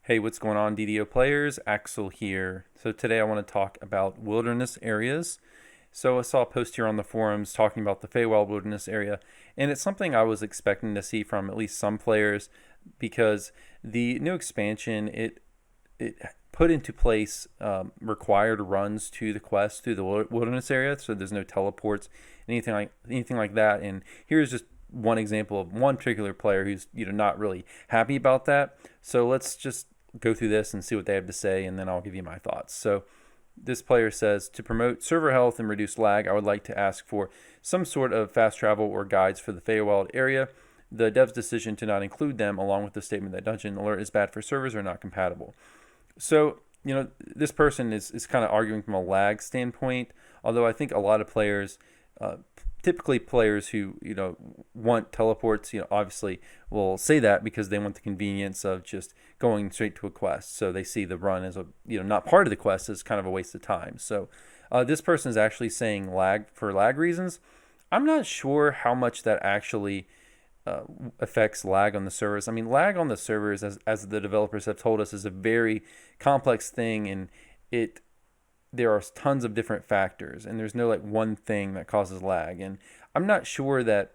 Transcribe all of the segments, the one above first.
Hey, what's going on, DDO players? Axel here. So today I want to talk about wilderness areas. So I saw a post here on the forums talking about the Feywild wilderness area, and it's something I was expecting to see from at least some players because the new expansion it put into place required runs to the quest through the wilderness area, so there's no teleports, anything like that. And here's just one example of one particular player who's not really happy about that. So let's just go through this and see what they have to say, and then I'll give you my thoughts. So this player says, to promote server health and reduce lag, I would like to ask for some sort of fast travel or guides for the Feywild area. The dev's decision to not include them, along with the statement that Dungeon Alert is bad for servers, are not compatible. So, this person is kind of arguing from a lag standpoint, although I think a lot of players, typically players who, want teleports, obviously will say that because they want the convenience of just going straight to a quest. So they see the run as not part of the quest as kind of a waste of time. So this person is actually saying lag for lag reasons. I'm not sure how much that actually affects lag on the servers. I mean, lag on the servers, as the developers have told us, is a very complex thing, and there are tons of different factors, and there's no like one thing that causes lag. And I'm not sure that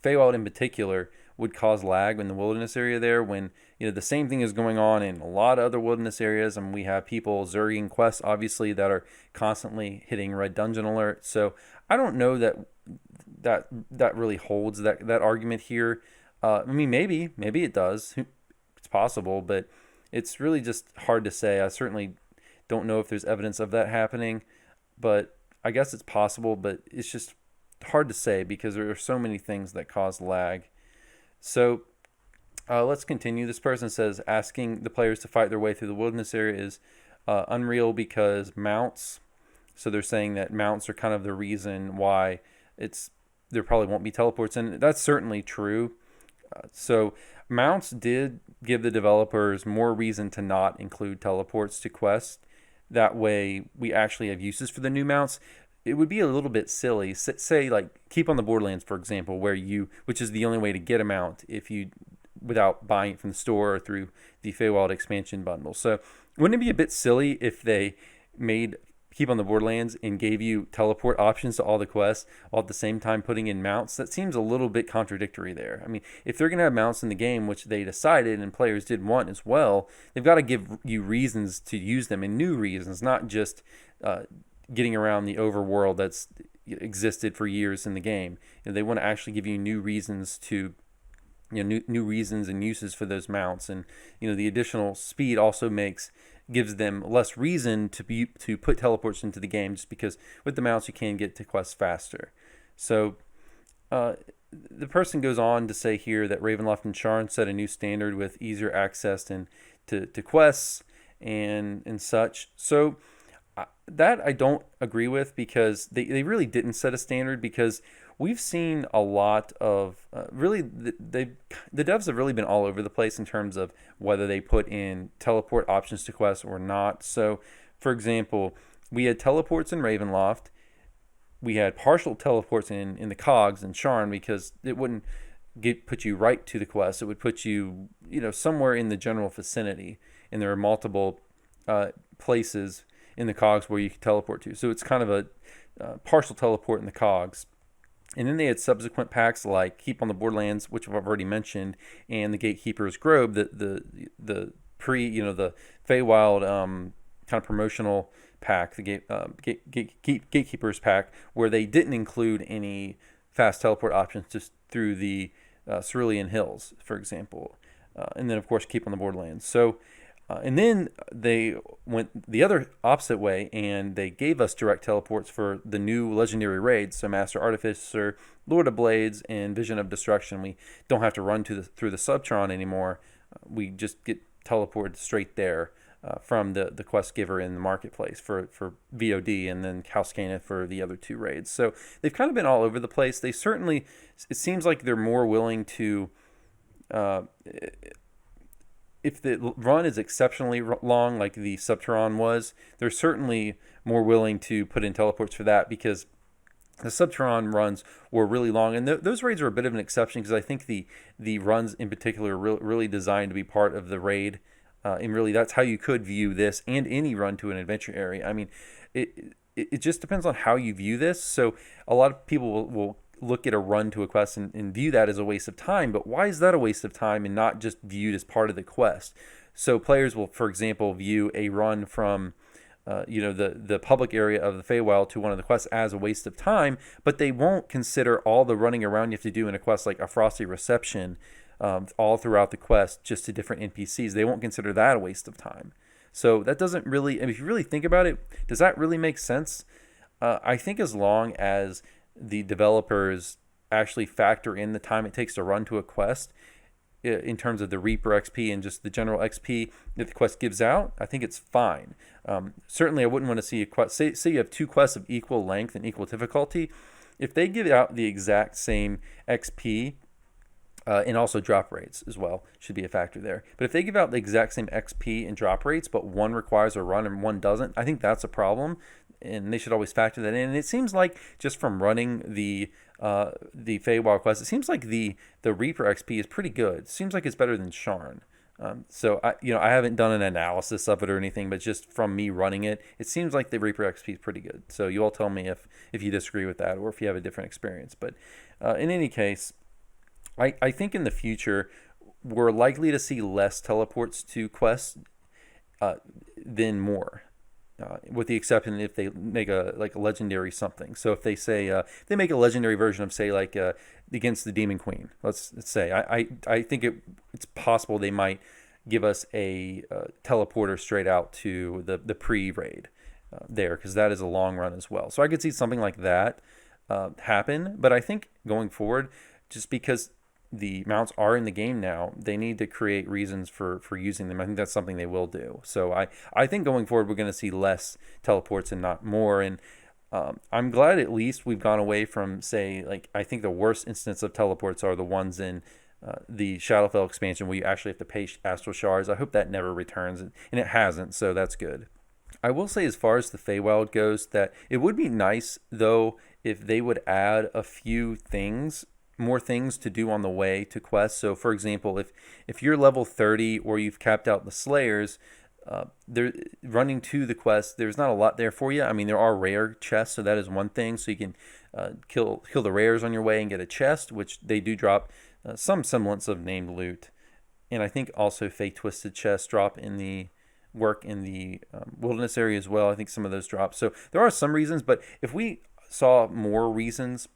Feywild in particular would cause lag in the wilderness area there when the same thing is going on in a lot of other wilderness areas, and we have people zerging quests obviously that are constantly hitting red dungeon alert. So I don't know that really holds that argument here. I mean, maybe it does. It's possible, but it's really just hard to say. I certainly don't know if there's evidence of that happening, but I guess it's possible, but it's just hard to say because there are so many things that cause lag. So let's continue. This person says asking the players to fight their way through the wilderness area is unreal because mounts. So they're saying that mounts are kind of the reason why there probably won't be teleports, and that's certainly true. So mounts did give the developers more reason to not include teleports to quests. That way we actually have uses for the new mounts. It would be a little bit silly, say like Keep on the Borderlands, for example, which is the only way to get a mount without buying it from the store or through the Feywild expansion bundle. So wouldn't it be a bit silly if they made Keep on the Borderlands and gave you teleport options to all the quests while at the same time putting in mounts? That seems a little bit contradictory there. I mean, if they're going to have mounts in the game, which they decided and players did want as well, they've got to give you reasons to use them, and new reasons, not just getting around the overworld that's existed for years in the game. They want to actually give you new reasons to new reasons and uses for those mounts. And the additional speed also gives them less reason to put teleports into the game, just because with the mounts you can get to quests faster. So the person goes on to say here that Ravenloft and Sharn set a new standard with easier access to quests and such. So that I don't agree with, because they really didn't set a standard, because we've seen a lot of really the devs have really been all over the place in terms of whether they put in teleport options to quests or not. So for example, we had teleports in Ravenloft, we had partial teleports in the cogs in Sharn, because it wouldn't put you right to the quest, it would put you somewhere in the general vicinity, and there are multiple places in the cogs where you can teleport to. So it's kind of a partial teleport in the cogs. And then they had subsequent packs like Keep on the Borderlands, which I've already mentioned, and the Gatekeeper's Grove, the Feywild kind of promotional pack, the Gatekeeper's pack, where they didn't include any fast teleport options just through the Cerulean Hills, for example. And then, of course, Keep on the Borderlands. So and then they went the other opposite way, and they gave us direct teleports for the new legendary raids. So Master Artificer, Lord of Blades, and Vision of Destruction. We don't have to run through the Subtron anymore. We just get teleported straight there from the quest giver in the marketplace for VOD, and then Calscana for the other two raids. So they've kind of been all over the place. They certainly, it seems like they're more willing to if the run is exceptionally long, like the Subtron was, they're certainly more willing to put in teleports for that, because the Subtron runs were really long, and those raids are a bit of an exception, because I think the runs in particular are really designed to be part of the raid And really, that's how you could view this and any run to an adventure area. I mean, it just depends on how you view this. So a lot of people will look at a run to a quest and view that as a waste of time. But why is that a waste of time and not just viewed as part of the quest? So players will, for example, view a run from the public area of the Feywild to one of the quests as a waste of time, but they won't consider all the running around you have to do in a quest like a Frosty Reception, all throughout the quest, just to different NPCs. They won't consider that a waste of time. So that doesn't really, if you really think about it, does that really make sense? I think as long as the developers actually factor in the time it takes to run to a quest, in terms of the Reaper XP and just the general XP that the quest gives out, I think it's fine. Certainly, I wouldn't want to see a quest. Say you have two quests of equal length and equal difficulty. If they give out the exact same XP, and also drop rates as well should be a factor there. But if they give out the exact same XP and drop rates, but one requires a run and one doesn't, I think that's a problem, and they should always factor that in. And it seems like just from running the Feywild quest, it seems like the Reaper XP is pretty good. It seems like it's better than Sharn. So I haven't done an analysis of it or anything, but just from me running it, it seems like the Reaper XP is pretty good. So you all tell me if you disagree with that or if you have a different experience. But in any case, I think in the future we're likely to see less teleports to quests than more. With the exception if they make a legendary something. So if they say they make a legendary version of, say, against the Demon Queen, let's say, I think it's possible they might give us a teleporter straight out to the pre-raid there, because that is a long run as well. So I could see something like that happen. But I think going forward, just because the mounts are in the game now, they need to create reasons for using them. I think that's something they will do. So I think going forward, we're going to see less teleports and not more. And I'm glad at least we've gone away from, say, I think the worst instance of teleports are the ones in the Shadowfell expansion where you actually have to pay astral shards. I hope that never returns, and it hasn't, so that's good. I will say, as far as the Feywild goes, that it would be nice, though, if they would add a few more things to do on the way to quests. So for example, if you're level 30 or you've capped out the Slayers, running to the quest, there's not a lot there for you. I mean, there are rare chests, so that is one thing. So you can kill the rares on your way and get a chest, which they do drop some semblance of named loot. And I think also Fey Twisted chests drop in the wilderness area as well. I think some of those drop. So there are some reasons, but if we saw more reasons,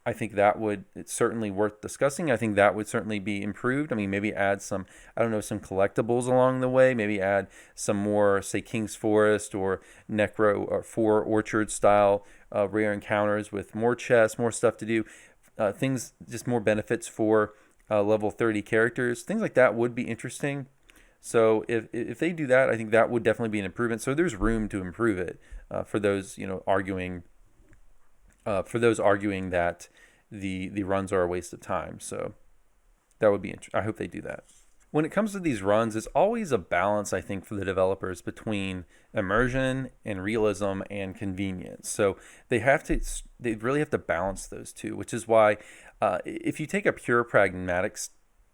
I think that it's certainly worth discussing. I think that would certainly be improved. I mean, maybe add some collectibles along the way. Maybe add some more, say, King's Forest or Necro or 4 Orchard style rare encounters with more chests, more stuff to do. Things, just more benefits for level 30 characters. Things like that would be interesting. So if they do that, I think that would definitely be an improvement. So there's room to improve it for those arguing that the runs are a waste of time. So that would be interesting. I hope they do that. When it comes to these runs, it's always a balance, I think, for the developers between immersion and realism and convenience. So they really have to balance those two, which is why if you take a pure pragmatic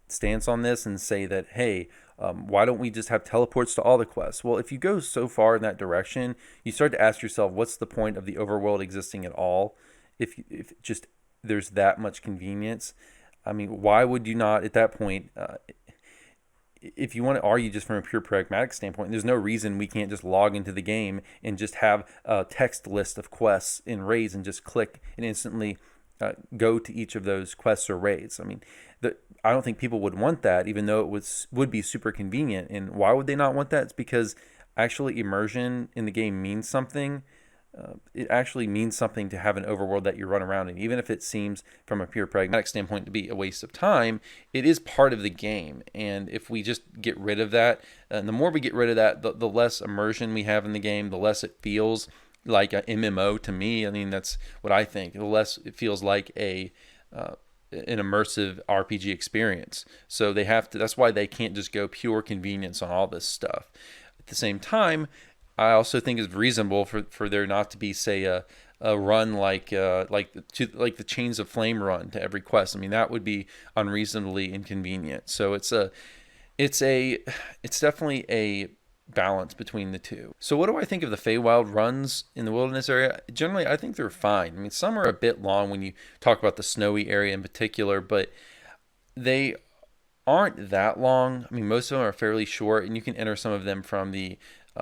stance on this and say that, hey, why don't we just have teleports to all the quests? Well, if you go so far in that direction, you start to ask yourself, what's the point of the overworld existing at all if just there's that much convenience? I mean, why would you not, at that point, if you want to argue just from a pure pragmatic standpoint, there's no reason we can't just log into the game and just have a text list of quests in raids and just click and instantly go to each of those quests or raids. I mean, I don't think people would want that, even though it would be super convenient. And why would they not want that? It's because actually immersion in the game means something. It actually means something to have an overworld that you run around in. Even if it seems from a pure pragmatic standpoint to be a waste of time, it is part of the game. And if we just get rid of that, and the more we get rid of that, the less immersion we have in the game, the less it feels like a MMO to me. I mean, that's what I think. The less it feels like an immersive RPG experience. So they have to. That's why they can't just go pure convenience on all this stuff. At the same time, I also think it's reasonable for there not to be, say, a run like the Chains of Flame run to every quest. I mean, that would be unreasonably inconvenient. So it's it's definitely a balance between the two. So what do I think of the Feywild runs in the wilderness area? Generally, I think they're fine. I mean, some are a bit long when you talk about the snowy area in particular, but they aren't that long. I mean, most of them are fairly short, and you can enter some of them from the.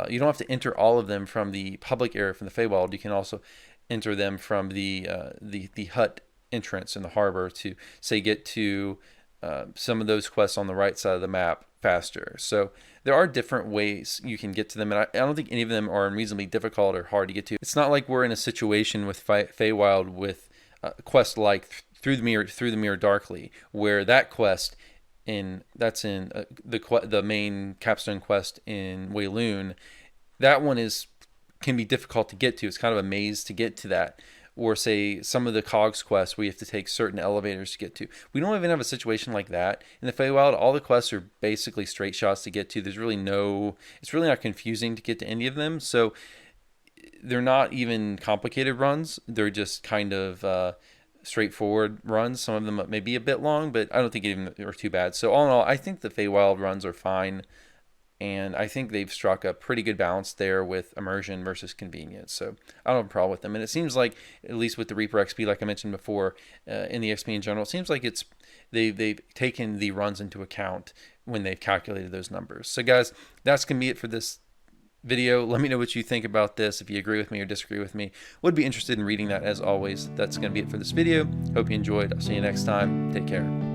You don't have to enter all of them from the public area from the Feywild. You can also enter them from the hut entrance in the harbor to say get to some of those quests on the right side of the map faster. So there are different ways you can get to them, and I don't think any of them are unreasonably difficult or hard to get to. It's not like we're in a situation with Feywild with quests like through the mirror darkly, where that quest that's in the main capstone quest in Wayloon. That one can be difficult to get to. It's kind of a maze to get to that. Or say some of the cogs quests where you have to take certain elevators to get to. We don't even have a situation like that in the Feywild. All the quests are basically straight shots to get to. It's really not confusing to get to any of them. So they're not even complicated runs. They're just kind of straightforward runs. Some of them may be a bit long, but I don't think even are too bad. So all in all, I think the Feywild runs are fine. And I think they've struck a pretty good balance there with immersion versus convenience. So I don't have a problem with them. And it seems like, at least with the Reaper XP, like I mentioned before, in the XP in general, it seems like they've taken the runs into account when they've calculated those numbers. So guys, that's going to be it for this video. Let me know what you think about this. If you agree with me or disagree with me, would be interested in reading that as always. That's going to be it for this video. Hope you enjoyed. I'll see you next time. Take care.